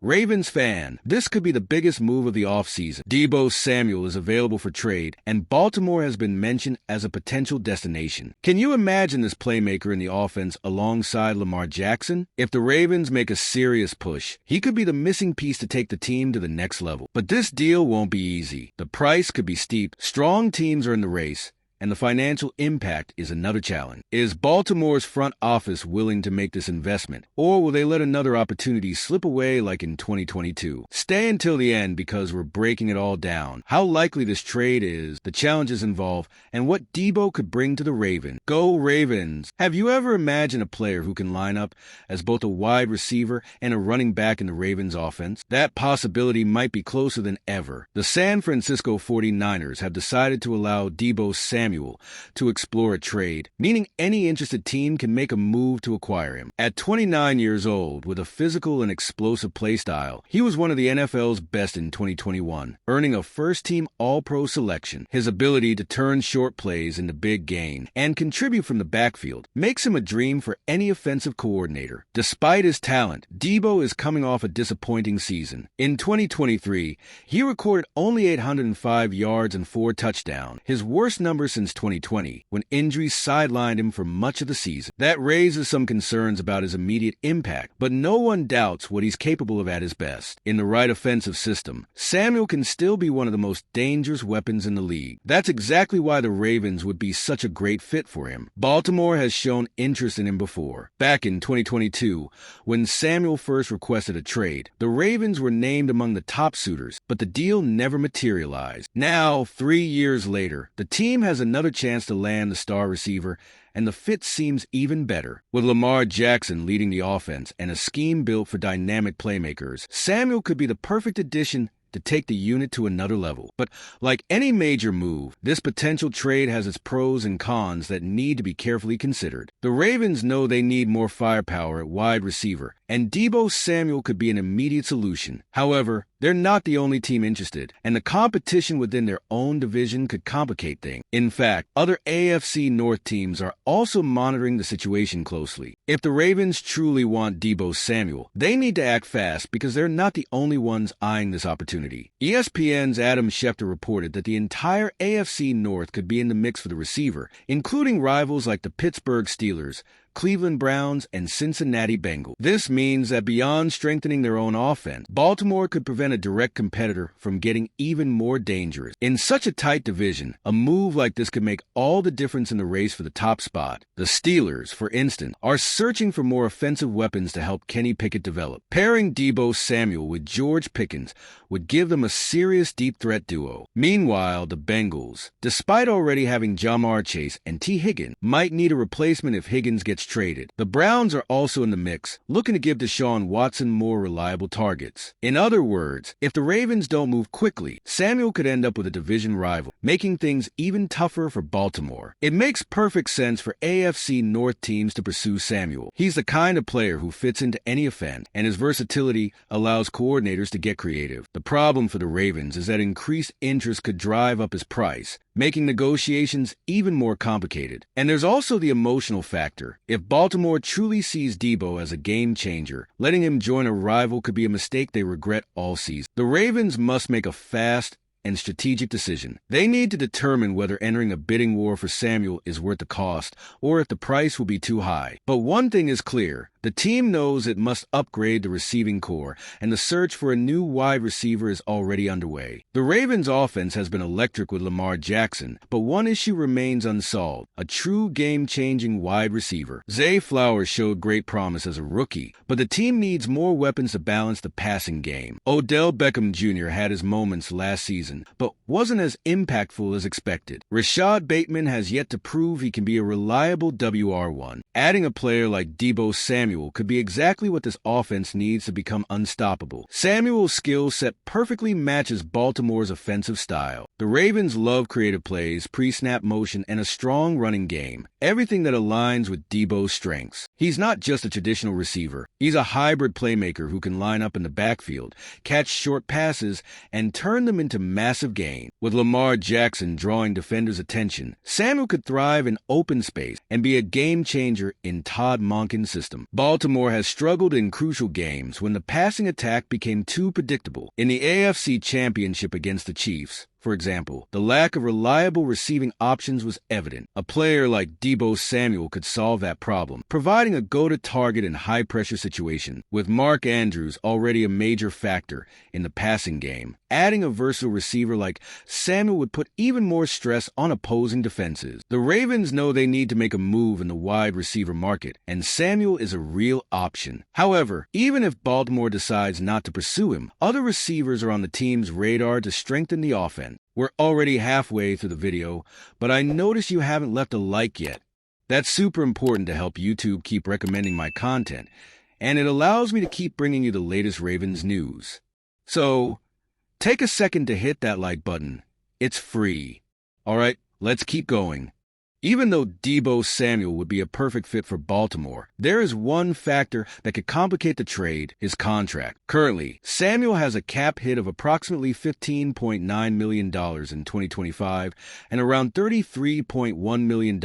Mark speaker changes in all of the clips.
Speaker 1: Ravens fan, this could be the biggest move of the offseason. Deebo Samuel is available for trade, and Baltimore has been mentioned as a potential destination. Can you imagine this playmaker in the offense alongside Lamar Jackson? If the Ravens make a serious push, he could be the missing piece to take the team to the next level. But this deal won't be easy. The price could be steep, strong teams are in the race, and the financial impact is another challenge. Is Baltimore's front office willing to make this investment, or will they let another opportunity slip away like in 2022? Stay until the end because we're breaking it all down. How likely this trade is, the challenges involved, and what Deebo could bring to the Ravens. Go Ravens! Have you ever imagined a player who can line up as both a wide receiver and a running back in the Ravens offense? That possibility might be closer than ever. The San Francisco 49ers have decided to allow Deebo Samuel to explore a trade, meaning any interested team can make a move to acquire him. At 29 years old, with a physical and explosive play style, he was one of the NFL's best in 2021, earning a first-team All-Pro selection. His ability to turn short plays into big gains and contribute from the backfield makes him a dream for any offensive coordinator. Despite his talent, Deebo is coming off a disappointing season. In 2023, he recorded only 805 yards and 4 touchdowns, his worst number since 2020, when injuries sidelined him for much of the season. That raises some concerns about his immediate impact, but no one doubts what he's capable of at his best. In the right offensive system, Samuel can still be one of the most dangerous weapons in the league. That's exactly why the Ravens would be such a great fit for him. Baltimore has shown interest in him before. Back in 2022, when Samuel first requested a trade, the Ravens were named among the top suitors, but the deal never materialized. Now, 3 years later, the team has another chance to land the star receiver, and the fit seems even better. With Lamar Jackson leading the offense and a scheme built for dynamic playmakers, Samuel could be the perfect addition to take the unit to another level. But like any major move, this potential trade has its pros and cons that need to be carefully considered. The Ravens know they need more firepower at wide receiver, and Deebo Samuel could be an immediate solution. However, they're not the only team interested, and the competition within their own division could complicate things. In fact, other AFC North teams are also monitoring the situation closely. If the Ravens truly want Deebo Samuel, they need to act fast because they're not the only ones eyeing this opportunity. ESPN's Adam Schefter reported that the entire AFC North could be in the mix for the receiver, including rivals like the Pittsburgh Steelers, Cleveland Browns, and Cincinnati Bengals. This means that beyond strengthening their own offense, Baltimore could prevent a direct competitor from getting even more dangerous. In such a tight division, a move like this could make all the difference in the race for the top spot. The Steelers, for instance, are searching for more offensive weapons to help Kenny Pickett develop. Pairing Deebo Samuel with George Pickens would give them a serious deep threat duo. Meanwhile, the Bengals, despite already having Jamar Chase and T. Higgins, might need a replacement if Higgins gets traded. The Browns are also in the mix, looking to give Deshaun Watson more reliable targets. In other words, if the Ravens don't move quickly, Samuel could end up with a division rival, making things even tougher for Baltimore. It makes perfect sense for AFC North teams to pursue Samuel. He's the kind of player who fits into any offense, and his versatility allows coordinators to get creative. The problem for the Ravens is that increased interest could drive up his price, making negotiations even more complicated. And there's also the emotional factor. If Baltimore truly sees Deebo as a game changer, letting him join a rival could be a mistake they regret all season. The Ravens must make a fast and strategic decision. They need to determine whether entering a bidding war for Samuel is worth the cost or if the price will be too high. But one thing is clear. The team knows it must upgrade the receiving core, and the search for a new wide receiver is already underway. The Ravens' offense has been electric with Lamar Jackson, but one issue remains unsolved: a true game-changing wide receiver. Zay Flowers showed great promise as a rookie, but the team needs more weapons to balance the passing game. Odell Beckham Jr. had his moments last season, but wasn't as impactful as expected. Rashad Bateman has yet to prove he can be a reliable WR1. Adding a player like Deebo Samuel could be exactly what this offense needs to become unstoppable. Samuel's skill set perfectly matches Baltimore's offensive style. The Ravens love creative plays, pre-snap motion, and a strong running game, everything that aligns with Deebo's strengths. He's not just a traditional receiver. He's a hybrid playmaker who can line up in the backfield, catch short passes, and turn them into massive gain. With Lamar Jackson drawing defenders' attention, Samuel could thrive in open space and be a game changer in Todd Monken's system. Baltimore has struggled in crucial games when the passing attack became too predictable. In the AFC Championship against the Chiefs, for example, the lack of reliable receiving options was evident. A player like Deebo Samuel could solve that problem, providing a go-to target in high-pressure situations. With Mark Andrews already a major factor in the passing game, adding a versatile receiver like Samuel would put even more stress on opposing defenses. The Ravens know they need to make a move in the wide receiver market, and Samuel is a real option. However, even if Baltimore decides not to pursue him, other receivers are on the team's radar to strengthen the offense. We're already halfway through the video, but I notice you haven't left a like yet. That's super important to help YouTube keep recommending my content, and it allows me to keep bringing you the latest Ravens news. So, take a second to hit that like button. It's free. Alright, let's keep going. Even though Deebo Samuel would be a perfect fit for Baltimore, there is one factor that could complicate the trade: his contract. Currently, Samuel has a cap hit of approximately $15.9 million in 2025 and around $33.1 million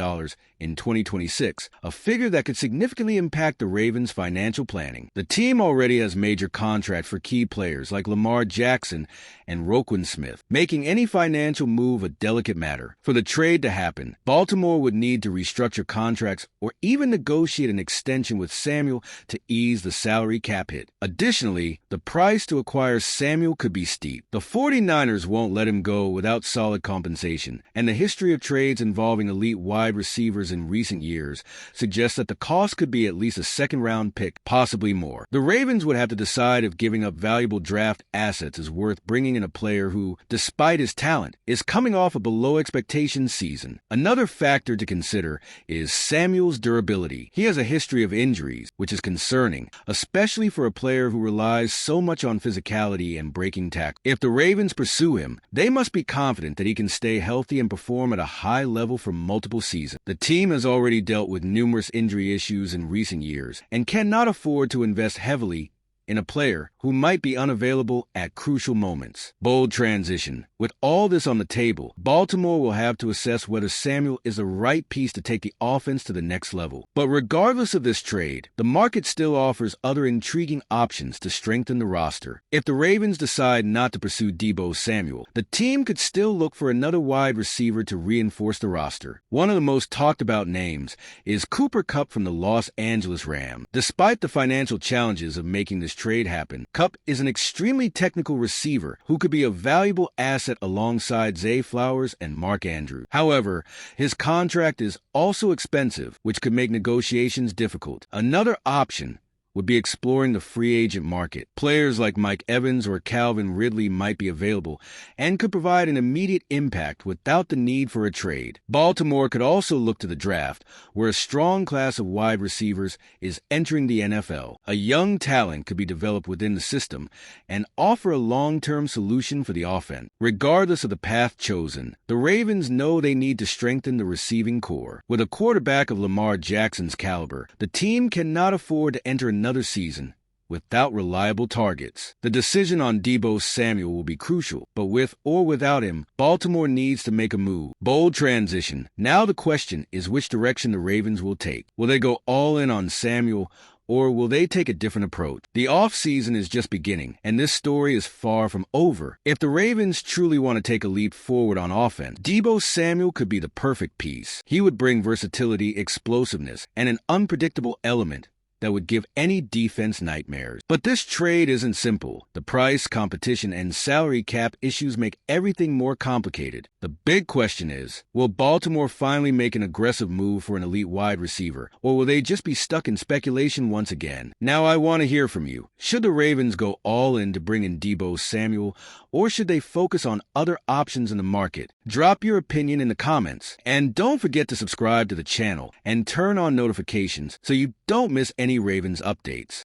Speaker 1: in 2026, a figure that could significantly impact the Ravens' financial planning. The team already has major contracts for key players like Lamar Jackson and Roquan Smith, making any financial move a delicate matter. For the trade to happen, Baltimore would need to restructure contracts or even negotiate an extension with Samuel to ease the salary cap hit. Additionally, the price to acquire Samuel could be steep. The 49ers won't let him go without solid compensation, and the history of trades involving elite wide receivers in recent years suggests that the cost could be at least a second-round pick, possibly more. The Ravens would have to decide if giving up valuable draft assets is worth bringing in a player who, despite his talent, is coming off a below-expectation season. Another factor to consider is Samuel's durability. He has a history of injuries, which is concerning, especially for a player who relies so much on physicality and breaking tackles. If the Ravens pursue him, they must be confident that he can stay healthy and perform at a high level for multiple seasons. The team has already dealt with numerous injury issues in recent years and cannot afford to invest heavily in a player who might be unavailable at crucial moments. Bold transition. With all this on the table, Baltimore will have to assess whether Samuel is the right piece to take the offense to the next level. But regardless of this trade, the market still offers other intriguing options to strengthen the roster. If the Ravens decide not to pursue Deebo Samuel, the team could still look for another wide receiver to reinforce the roster. One of the most talked about names is Cooper Kupp from the Los Angeles Rams. Despite the financial challenges of making this trade happen, Kupp is an extremely technical receiver who could be a valuable asset alongside Zay Flowers and Mark Andrews. However, his contract is also expensive, which could make negotiations difficult. Another option would be exploring the free agent market. Players like Mike Evans or Calvin Ridley might be available and could provide an immediate impact without the need for a trade. Baltimore could also look to the draft, where a strong class of wide receivers is entering the NFL. A young talent could be developed within the system and offer a long-term solution for the offense. Regardless of the path chosen, the Ravens know they need to strengthen the receiving core. With a quarterback of Lamar Jackson's caliber, the team cannot afford to enter another season without reliable targets. The decision on Deebo Samuel will be crucial, but with or without him, Baltimore needs to make a move. Bold transition. Now the question is which direction the Ravens will take. Will they go all in on Samuel, or will they take a different approach? The offseason is just beginning, and this story is far from over. If the Ravens truly want to take a leap forward on offense, Deebo Samuel could be the perfect piece. He would bring versatility, explosiveness, and an unpredictable element that would give any defense nightmares. But this trade isn't simple. The price, competition, and salary cap issues make everything more complicated. The big question is, will Baltimore finally make an aggressive move for an elite wide receiver, or will they just be stuck in speculation once again? Now I want to hear from you. Should the Ravens go all in to bring in Deebo Samuel, or should they focus on other options in the market? Drop your opinion in the comments. And don't forget to subscribe to the channel and turn on notifications so you don't miss any Ravens updates.